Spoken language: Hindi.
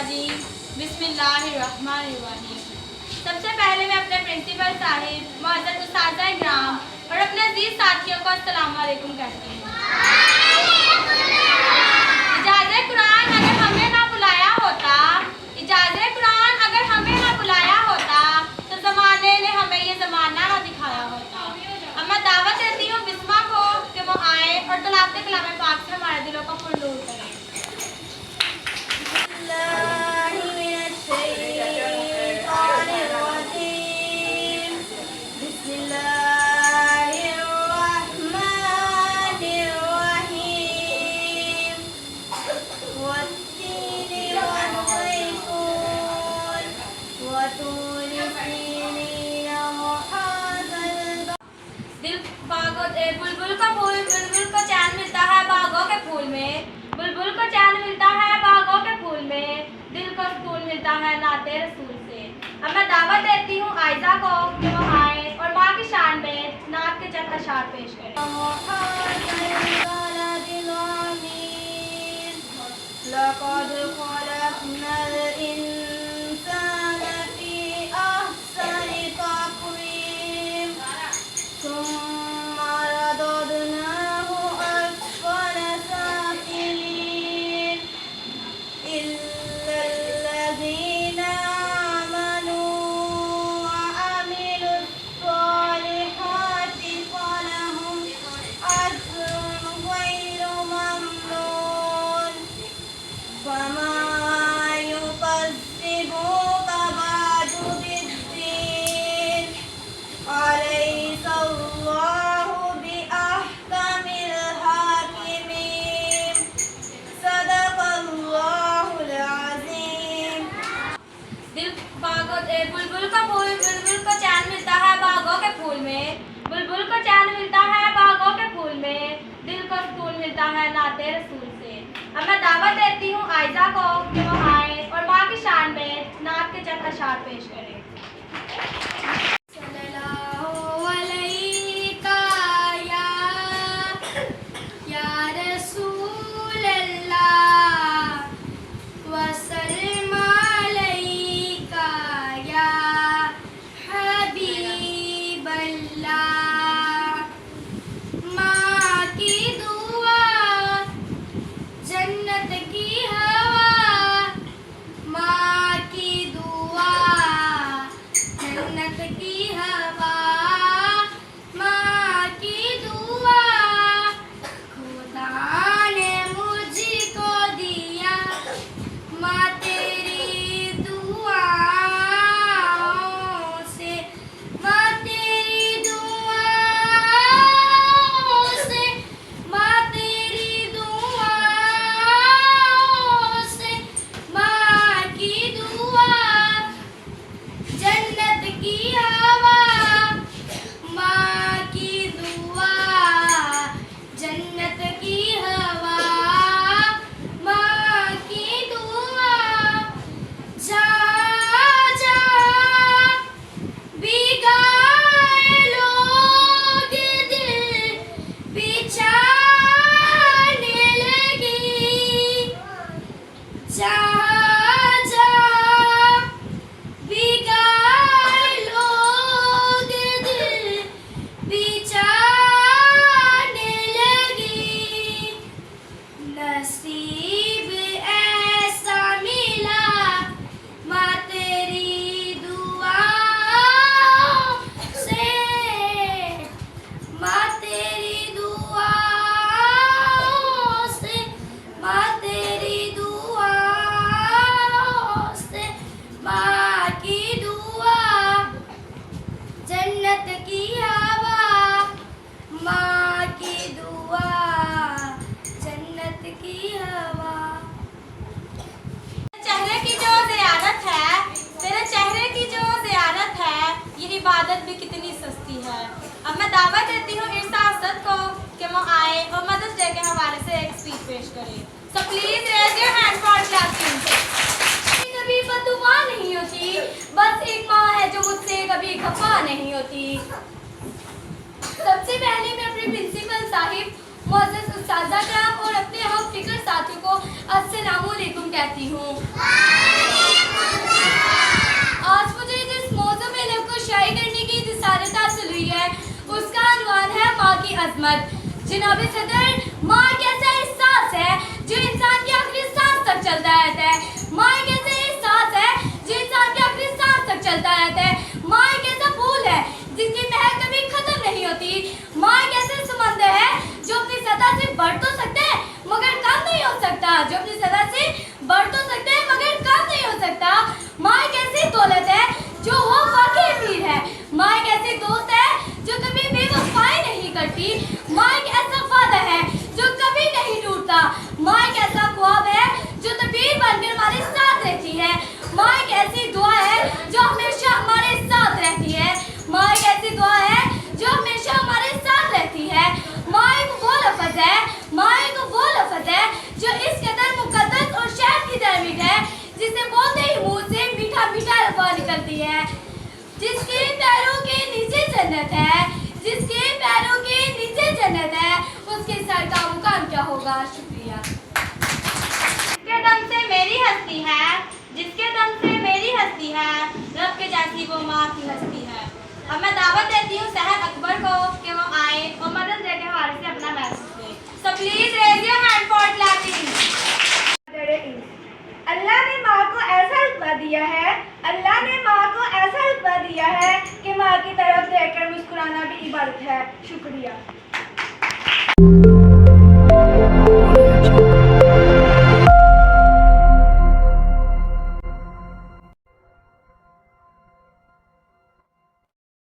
रजीम बिस्मिल्लाहिर्रहमानिर्रहीम। सबसे पहले मैं अपने प्रिंसिपल साहिब, मुअज़्ज़ज़ उस्ताज़ा इकराम और अपने अजीज साथियों को अस्सलाम वालेकुम कहती हूँ। इजाज़े कुरान अगर हमें ना बुलाया होता, इजाज़े कुरान अगर हमें ना बुलाया होता तो ज़माने ने हमें ये ज़माना ना दिखाया होता। अब मैं दावत देती हूँ बिस्मा को कि वो आए और तलावत कलाम पाक से हमारे दिलों को पुरनूर करें। बुलबुल का फूल बुलबुल को चैन मिलता है बागों के फूल में, बुलबुल को चैन मिलता है बागों के फूल में, दिल को सुकून मिलता है नाते रसूल से। अब मैं दावत देती हूँ आयजा को कि वो आए और माँ की शान में नात के चंद अशार पेश करें। बुलबुल का फूल बुलबुल को चैन मिलता है बागों के फूल में, बुलबुल को चैन मिलता है बागों के फूल में, दिल को सुकून मिलता है नाते रसूल से। अब मैं दावत देती हूँ आयजा को कि वो आए और माँ की शान में नात के चंद अशार पेश करें। इबादत भी कितनी सस्ती है। अब मैं दावत देती हूँ इरसा असद को कि वो आए और मदर्स डे के हवाले से एक स्पीच पेश करें। So please raise your hand for classing. कभी बददुआ नहीं होती, बस एक माँ है जो मुझसे कभी खफा नहीं होती। सबसे पहले मैं अपने प्रिंसिपल साहिब, मुअज़्ज़ज़ उस्ताज़ा इकराम और अपने हम फिक्र साथियों को अस्सलाम वालेकुम कहती हूँ। रहमत। जनाब सदर, माँ एक ऐसा एहसास है जो इंसान की आखिरी सांस तक चलता रहता है। माँ एक ऐसा एहसास है जो इंसान की आखिरी सांस तक चलता रहता है। माँ एक ऐसा फूल है जिसकी महक कभी खत्म नहीं होती। माँ एक ऐसे समंदर है जो अपनी सतह से बढ़ तो सकता है मगर कम नहीं हो सकता, जो अपनी सतह से बढ़ तो सकता है मगर कम नहीं हो सकता। माँ एक ऐसी दौलत है जो वो वाकई अमीर है। माँ एक ऐसी दोस्त है जो कभी बेवफाई नहीं करती। माँ एक ऐसा वादा है जो कभी नहीं टूटता। माँ एक ऐसा ख्वाब है जो तबीर बनकर हमारे साथ रहती है। माँ एक ऐसी दुआ है जो हमेशा हमारे साथ रहती है। माँ एक ऐसी दुआ है जो हमेशा हमारे साथ रहती है। माँ एक वो लफ्ज़ है, माँ एक वो लफ्ज़ है जो इस कदर मुकद्दस और शहद की तरह मीठा है जिसे बोलते ही मुंह से मीठा मीठा लफ्ज़ निकलती है। जिसके पैरों के नीचे जन्नत है, जिसके पैरों के नीचे जन्नत है, उसके सर का मुकाम क्या होगा। शुक्रिया। जिसके दम से मेरी हस्ती है, जिसके दम से मेरी हस्ती है, रब के जैसी वो माँ की हस्ती है। अब मैं दावत देती हूँ सहर अकबर को कि वो आए और मदद डे के हवाले से अपना मैसेज दें। So please raise your hand for clapping. अल्लाह ने माँ को ऐसा रुतबा दिया है, अल्लाह ने माँ को ऐसा रुतबा दिया है कि माँ की तरफ देखकर मुस्कुराना भी इबादत है। शुक्रिया।